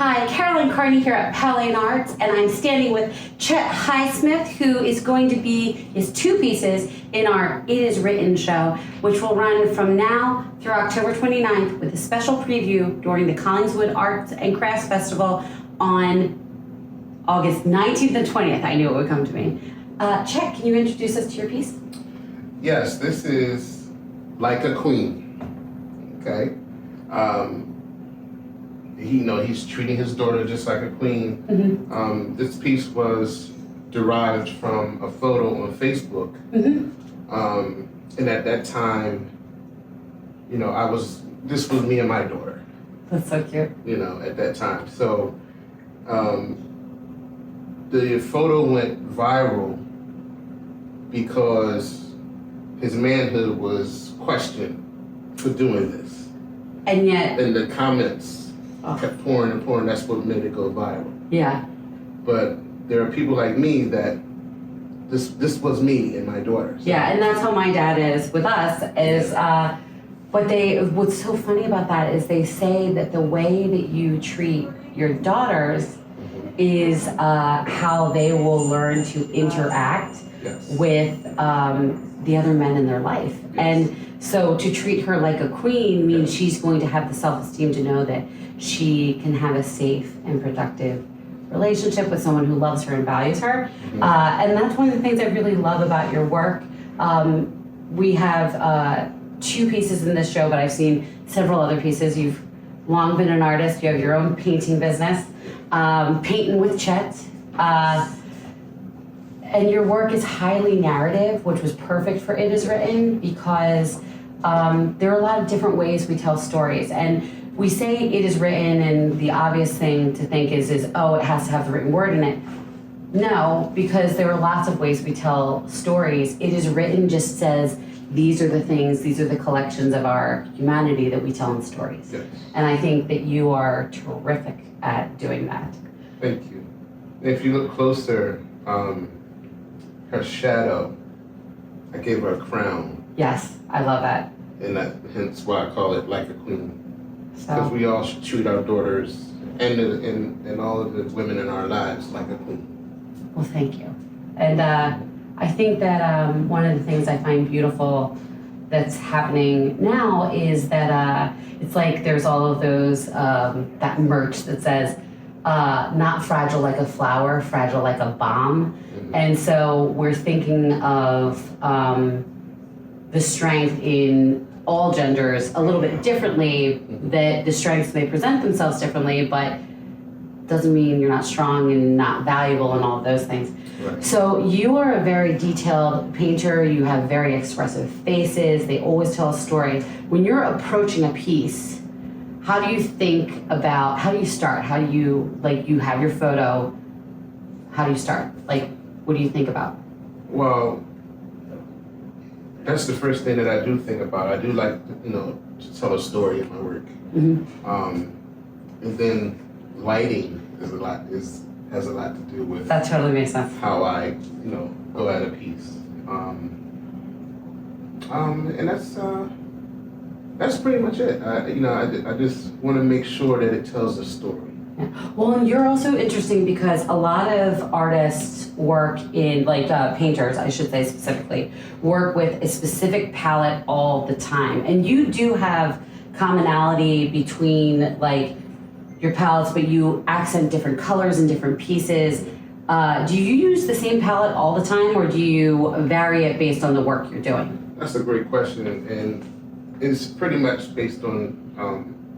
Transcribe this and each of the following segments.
Hi, Carolyn Kearney here at Powell Arts, and I'm standing with Chet Highsmith, who is going to be his two pieces in our It Is Written show, which will run from now through October 29th with a special preview during the Collingswood Arts and Crafts Festival on August 19th and 20th. I knew it would come to me. Chet, can you introduce us to your piece? Yes, this is Like a Queen, okay? He's treating his daughter just like a queen. Mm-hmm. This piece was derived from a photo on Facebook. Mm-hmm. And at that time, this was me and my daughter. That's so cute. At that time. So the photo went viral because his manhood was questioned for doing this. And yet... And the comments kept pouring and pouring. That's what made it go viral. Yeah. But there are people like me that this was me and my daughter. So. Yeah, and that's how my dad is with us. What's so funny about that is they say that the way that you treat your daughters is how they will learn to interact with the other men in their life. Yes. And so to treat her like a queen means she's going to have the self-esteem to know that she can have a safe and productive relationship with someone who loves her and values her. And that's one of the things I really love about your work. We have two pieces in this show, but I've seen several other pieces. You've long been an artist. You have your own painting business, Painting with Chet. And your work is highly narrative, which was perfect for It Is Written because there are a lot of different ways we tell stories. And we say it is written, and the obvious thing to think is it has to have the written word in it. No, because there are lots of ways we tell stories. It Is Written just says, these are the things, these are the collections of our humanity that we tell in stories. Yes. And I think that you are terrific at doing that. Thank you. If you look closer, her shadow, I gave her a crown. Yes, I love that. And hence why I call it Like a Queen. So, Because we all should treat our daughters and all of the women in our lives like a queen. well, thank you. And I think that one of the things I find beautiful that's happening now is that it's like there's all of those, that merch that says, not fragile like a flower, fragile like a bomb. Mm-hmm. And so we're thinking of the strength in all genders a little bit differently, that the strengths may present themselves differently, but doesn't mean you're not strong and not valuable and all of those things. Right. So you are a very detailed painter. You have very expressive faces. They always tell a story. When you're approaching a piece, how do you start? How do you, you have your photo, how do you start? What do you think about? Well, that's the first thing that I do think about. I do like, to tell a story in my work. Mm-hmm. And then lighting has a lot to do with that totally makes sense. how I, go at a piece. And that's pretty much it. I just want to make sure that it tells a story. Yeah. Well, and you're also interesting because a lot of artists work in, painters, I should say specifically, work with a specific palette all the time. And you do have commonality between, your palettes, but you accent different colors and different pieces. Do you use the same palette all the time, or do you vary it based on the work you're doing? That's a great question, and it's pretty much based on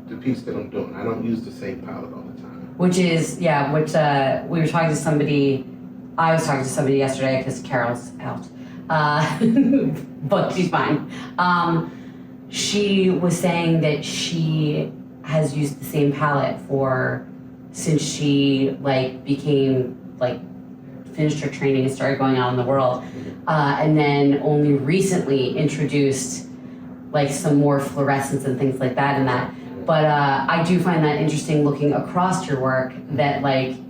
the piece that I'm doing. I don't use the same palette all the time. We were talking to somebody, I was talking to somebody yesterday because Carol's out, but she's fine. She was saying that she has used the same palette since she finished her training and started going out in the world, and then only recently introduced some more fluorescence and things like that in that. But I do find that interesting looking across your work that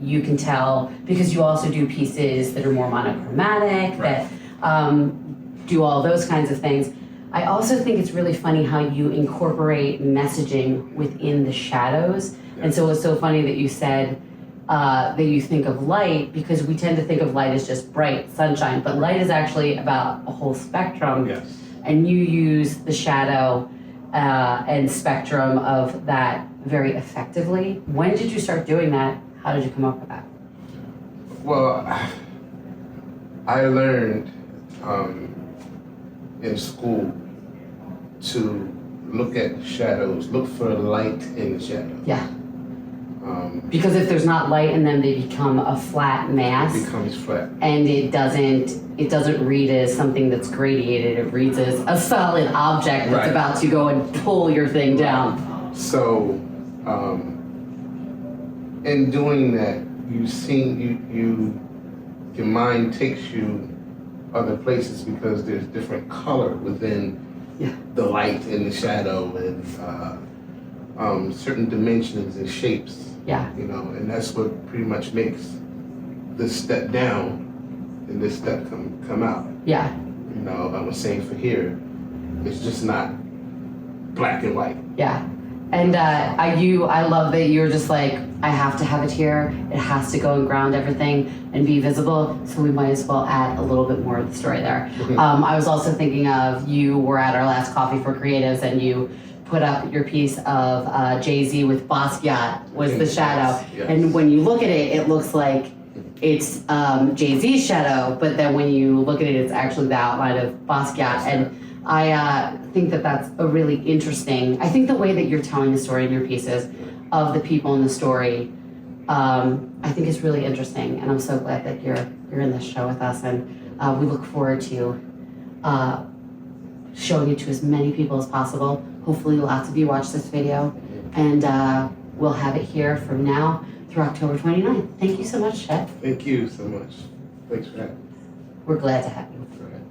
you can tell, because you also do pieces that are more monochromatic, right, that do all those kinds of things. I also think it's really funny how you incorporate messaging within the shadows. And so it's so funny that you said that you think of light, because we tend to think of light as just bright sunshine, but light is actually about a whole spectrum. Yes. And you use the shadow and spectrum of that very effectively. When did you start doing that? How did you come up with that? Well, I learned in school to look at shadows, look for light in the shadow. Yeah. Because if there's not light in them, they become a flat mass. It becomes flat. And it doesn't read as something that's gradiated. It reads as a solid object that's about to go and pull your thing down. So, in doing that, your mind takes you other places because there's different color within the light and the shadow and certain dimensions and shapes. Yeah. You know, and that's what pretty much makes this step down and this step come out. Yeah. You know, I was saying for here, it's just not black and white. Yeah. And I love that you're just like, I have to have it here. It has to go and ground everything and be visible. So we might as well add a little bit more of the story there. I was also thinking of, you were at our last Coffee for Creatives and you put up your piece of Jay-Z with Basquiat was the shadow. Yes. And when you look at it, it looks like it's Jay-Z's shadow, but then when you look at it, it's actually the outline of Basquiat. And I think that that's a really interesting, I think the way that you're telling the story in your pieces of the people in the story, I think is really interesting. And I'm so glad that you're in this show with us. And we look forward to showing it to as many people as possible. Hopefully lots of you watch this video, and we'll have it here from now through October 29th. Thank you so much, Chet. Thank you so much. Thanks for having me. We're glad to have you. All right.